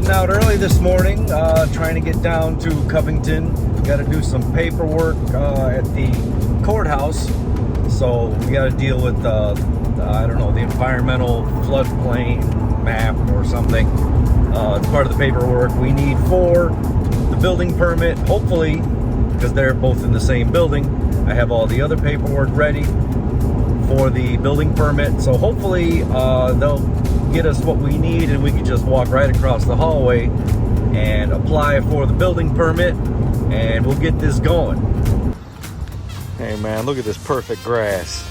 Heading out early this morning, trying to get down to Covington. Got to do some paperwork at the courthouse. So we got to deal with, I don't know, the environmental floodplain map or something. It's part of the paperwork we need for the building permit. Hopefully, because they're both in the same building, I have all the other paperwork ready for the building permit. So hopefully they'll get us what we need and we can just walk right across the hallway and apply for the building permit, and we'll get this going. Hey man, look at this perfect grass.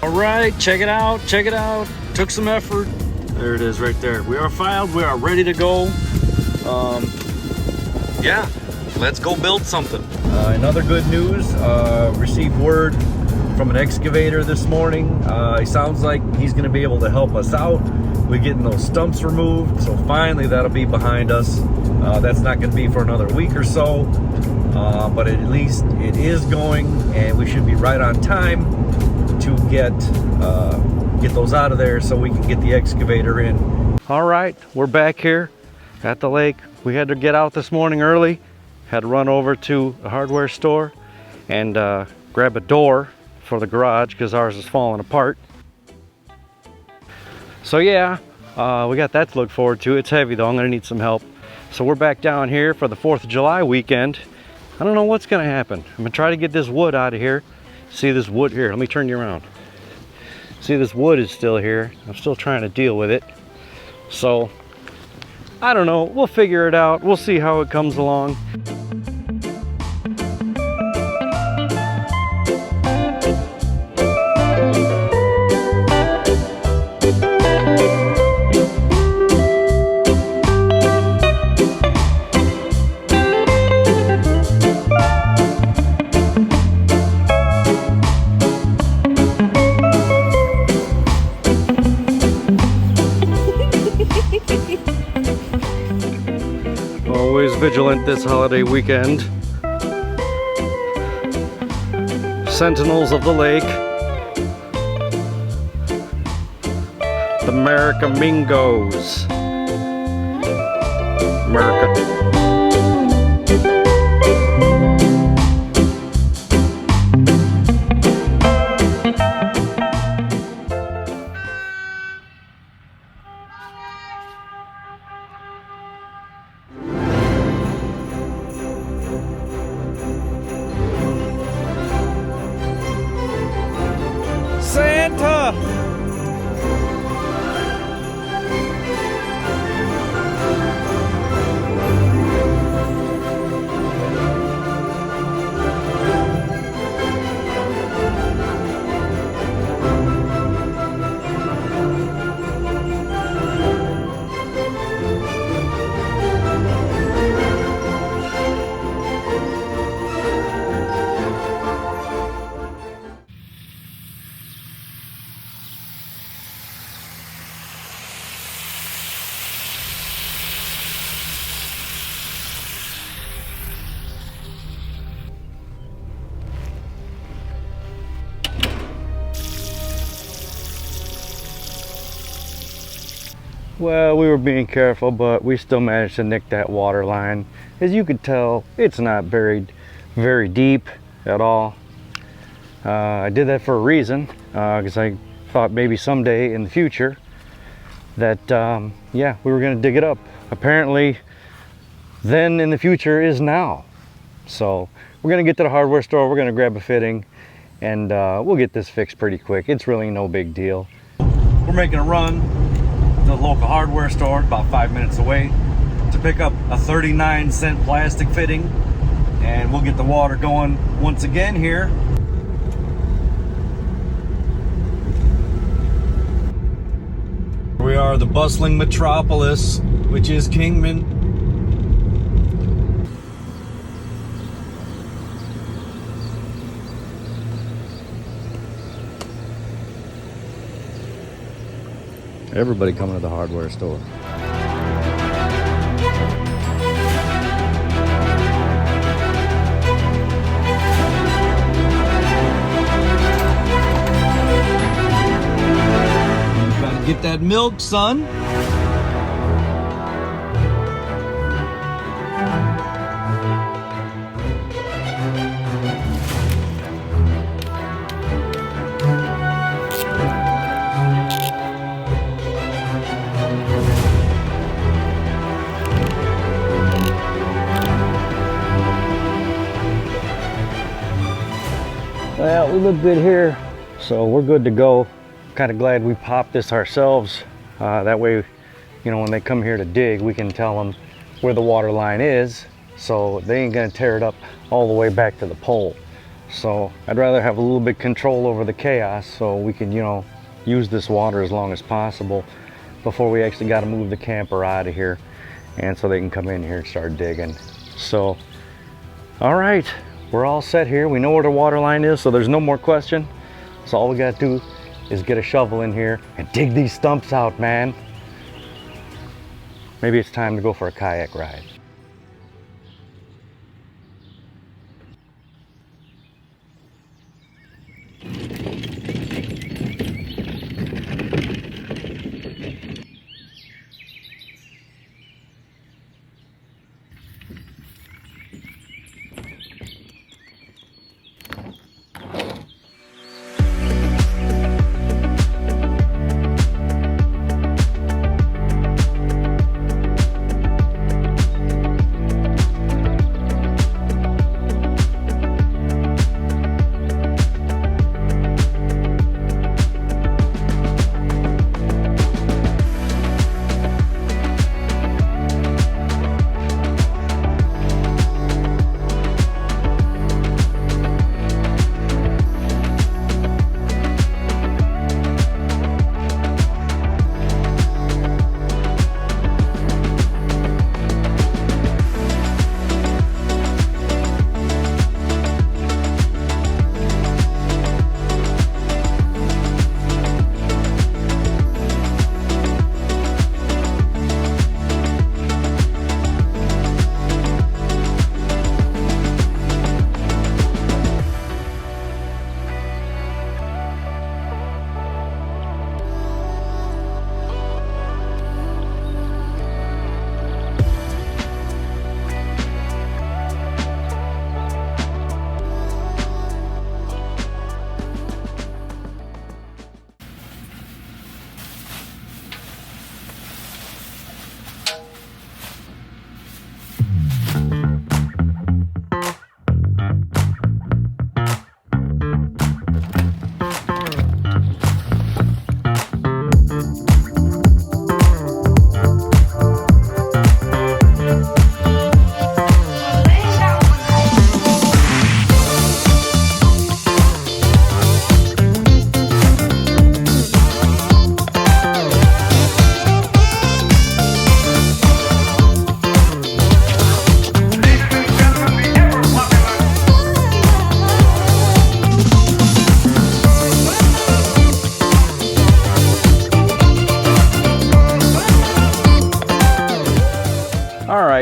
All right, check it out, check it out. Took some effort. There it is right there. We are filed, we are ready to go. Yeah, let's go build something. In other good news, received word from an excavator this morning. He sounds like he's gonna be able to help us out. We're getting those stumps removed, so finally that'll be behind us. That's not gonna be for another week or so, but at least it is going, and we should be right on time to get those out of there so we can get the excavator in. All right, we're back here at the lake. We had to get out this morning early. Had to run over to a hardware store and grab a door for the garage because ours is falling apart. So yeah, we got that to look forward to. It's heavy though, I'm gonna need some help. So we're back down here for the 4th of July weekend. I don't know what's gonna happen. I'm gonna try to get this wood out of here. See this wood here, let me turn you around. See, this wood is still here. I'm still trying to deal with it. So, I don't know, we'll figure it out. We'll see how it comes along. Always vigilant this holiday weekend. Sentinels of the lake. The America-mingos. America. Santa! Well, we were being careful, but we still managed to nick that water line. As you could tell, it's not buried very deep at all. I did that for a reason, because I thought maybe someday in the future that, yeah, we were going to dig it up. Apparently, then in the future is now. So we're going to get to the hardware store, we're going to grab a fitting, and we'll get this fixed pretty quick. It's really no big deal. We're making a run to the local hardware store about 5 minutes away to pick up a 39-cent plastic fitting, and we'll get the water going once again here. We are the bustling metropolis, which is Kingman. Everybody coming to the hardware store. Gotta get get that milk, son. Well, we look good here, so we're good to go. Kind of glad we popped this ourselves. That way, you know, when they come here to dig, we can tell them where the water line is, so they ain't gonna tear it up all the way back to the pole. So I'd rather have a little bit control over the chaos, so we can, you know, use this water as long as possible before we actually got to move the camper out of here, and so they can come in here and start digging. So, all right. We're all set here. We know where the water line is, so there's no more question. So all we gotta do is get a shovel in here and dig these stumps out, man. Maybe it's time to go for a kayak ride.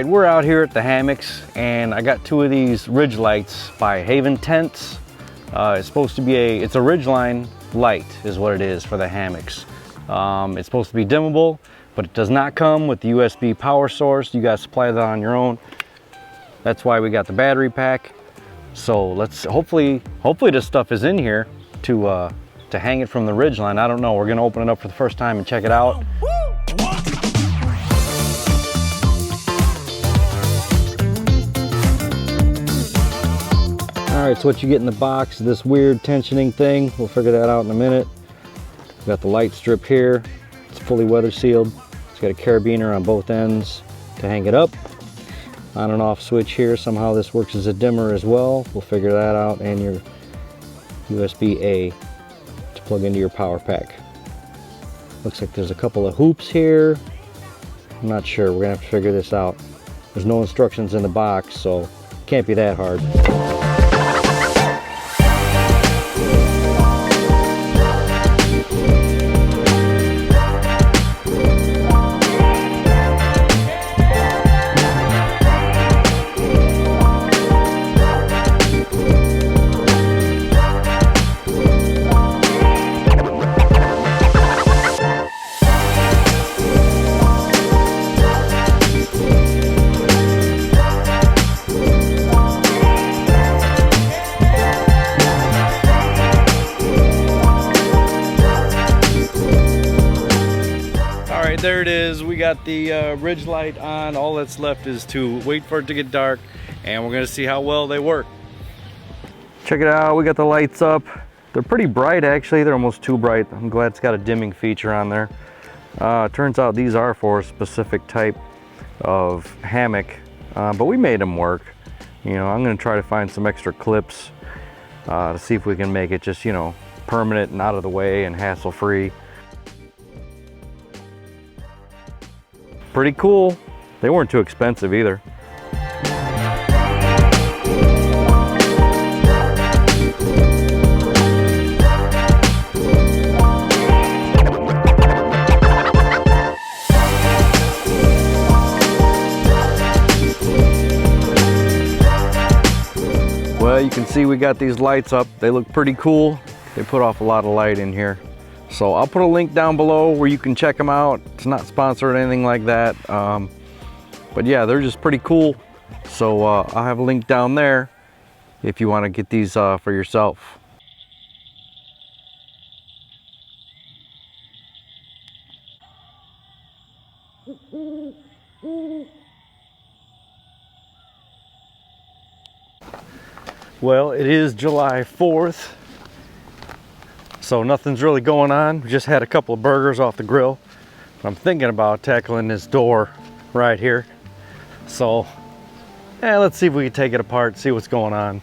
We're out here at the hammocks, and I got two of these ridge lights by Haven Tents. It's supposed to be it's a Ridgeline light is what it is for the hammocks. It's supposed to be dimmable, but it does not come with the USB power source. You guys supply that on your own. That's why we got the battery pack. So let's hopefully this stuff is in here to hang it from the Ridgeline. I don't know. We're gonna open it up for the first time and check it out. All right, so what you get in the box is this weird tensioning thing. We'll figure that out in a minute. We've got the light strip here. It's fully weather sealed. It's got a carabiner on both ends to hang it up. On and off switch here. Somehow this works as a dimmer as well. We'll figure that out. And your USB-A to plug into your power pack. Looks like there's a couple of hoops here. I'm not sure. We're gonna have to figure this out. There's no instructions in the box, so it can't be that hard. right, there it is. We got the ridge light on. All that's left is to wait for it to get dark, and we're gonna see how well they work. Check it out, we got the lights up. They're pretty bright actually, they're almost too bright. I'm glad it's got a dimming feature on there. Turns out these are for a specific type of hammock, but we made them work. You know, I'm gonna try to find some extra clips to see if we can make it just, you know, permanent and out of the way and hassle-free. Pretty cool. They weren't too expensive either. Well, you can see we got these lights up. They look pretty cool. They put off a lot of light in here. So I'll put a link down below where you can check them out. It's not sponsored or anything like that. But yeah, they're just pretty cool. So I'll have a link down there if you want to get these for yourself. Well, it is July 4th. So nothing's really going on. We just had a couple of burgers off the grill. I'm thinking about tackling this door right here. So, yeah, let's see if we can take it apart, see what's going on.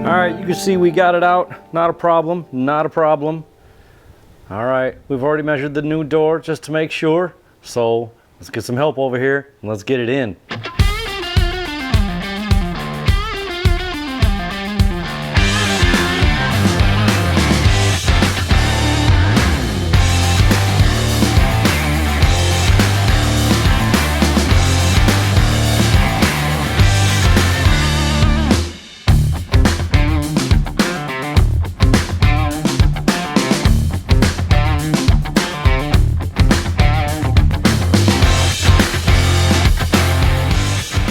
All right, you can see we got it out. Not a problem, not a problem. All right, we've already measured the new door just to make sure. So let's get some help over here and let's get it in.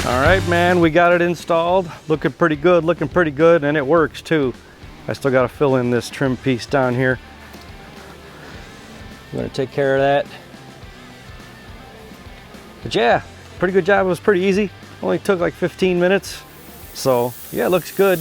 Alright man, we got it installed. Looking pretty good, and it works too. I still got to fill in this trim piece down here. I'm going to take care of that. But yeah, pretty good job. It was pretty easy. Only took like 15 minutes. So yeah, it looks good.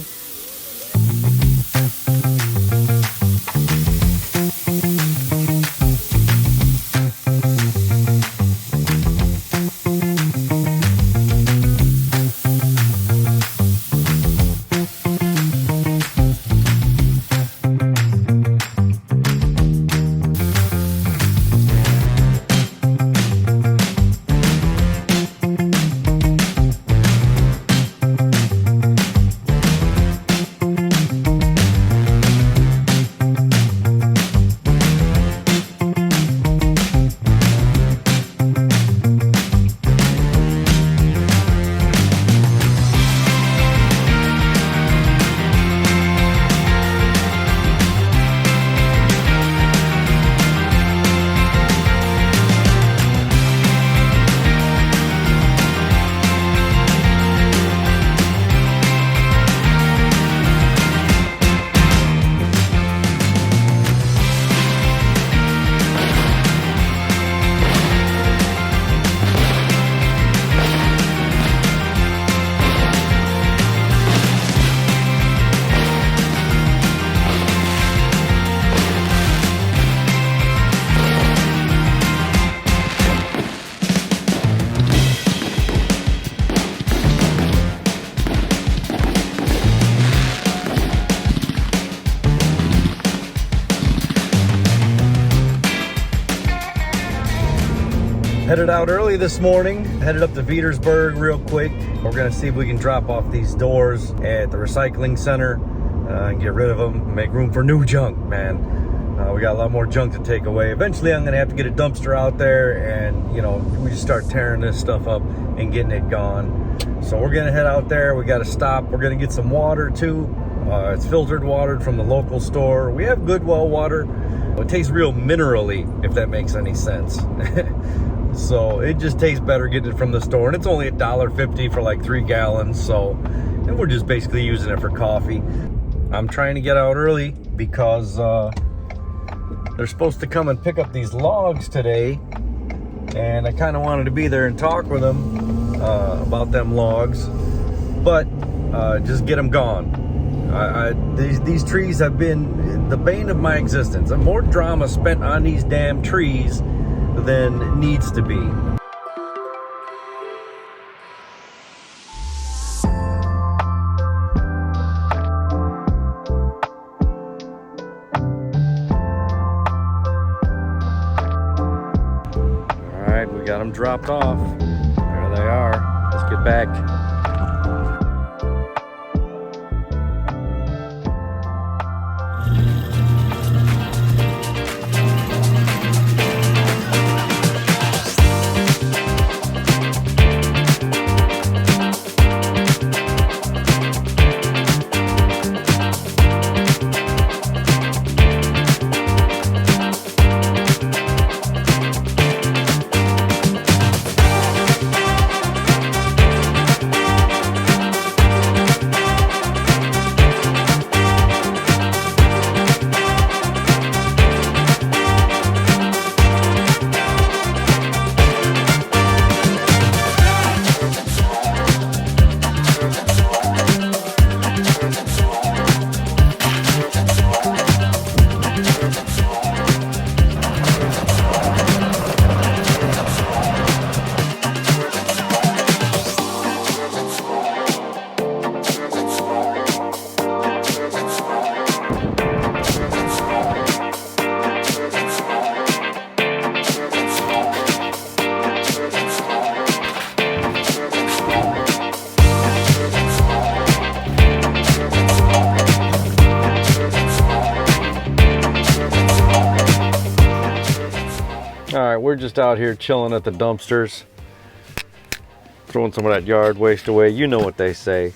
Headed out early this morning, headed up to Veedersburg real quick. We're gonna see if we can drop off these doors at the recycling center and get rid of them, make room for new junk, man. We got a lot more junk to take away. Eventually I'm gonna have to get a dumpster out there and, you know, we just start tearing this stuff up and getting it gone. So we're gonna head out there. We gotta stop. We're gonna get some water too. It's filtered water from the local store. We have good well water. It tastes real minerally, if that makes any sense. So it just tastes better getting it from the store, and it's only $1.50 for like 3 gallons. So, and we're just basically using it for coffee. I'm trying to get out early because they're supposed to come and pick up these logs today, and I kind of wanted to be there and talk with them about them logs, but just get them gone. These trees have been the bane of my existence. More drama spent on these damn trees than needs to be. All right, we got them dropped off. There they are. Let's get back. All right, we're just out here chilling at the dumpsters, throwing some of that yard waste away. You know what they say.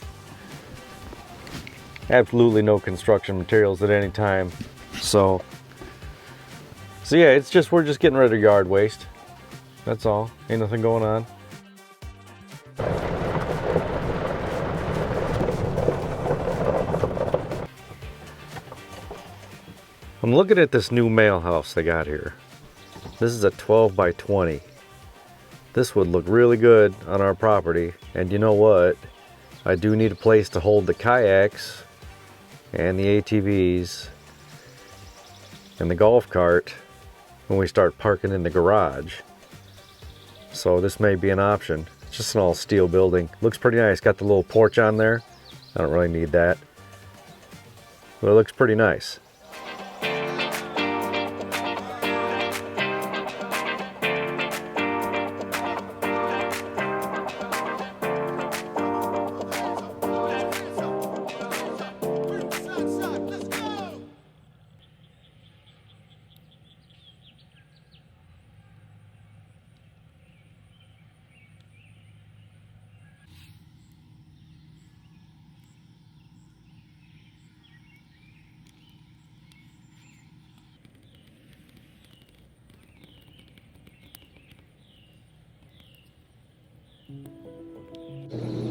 Absolutely no construction materials at any time. So yeah, it's just, we're just getting rid of yard waste. That's all. Ain't nothing going on. I'm looking at this new mail house they got here. This is a 12 by 20. This would look really good on our property. And you know what? I do need a place to hold the kayaks and the ATVs and the golf cart when we start parking in the garage. So this may be an option. It's just an all steel building. Looks pretty nice. Got the little porch on there. I don't really need that, but it looks pretty nice.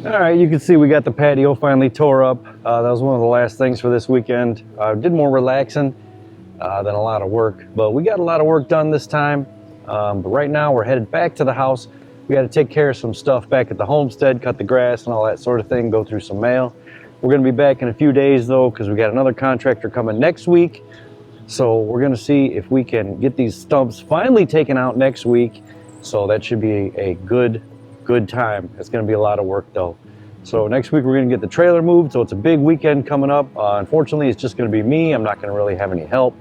All right, you can see we got the patio finally tore up. That was one of the last things for this weekend. Did more relaxing than a lot of work, but we got a lot of work done this time. But right now we're headed back to the house. We got to take care of some stuff back at the homestead, cut the grass and all that sort of thing, go through some mail. We're going to be back in a few days though, because we got another contractor coming next week. So we're going to see if we can get these stumps finally taken out next week. So that should be a good time. It's going to be a lot of work though. So next week we're going to get the trailer moved. So it's a big weekend coming up. Unfortunately, it's just going to be me. I'm not going to really have any help,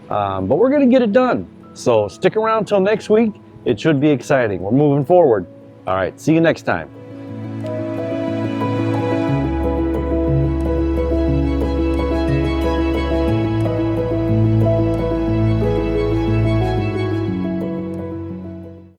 but we're going to get it done. So stick around till next week It should be exciting. We're moving forward. All right, see you next time.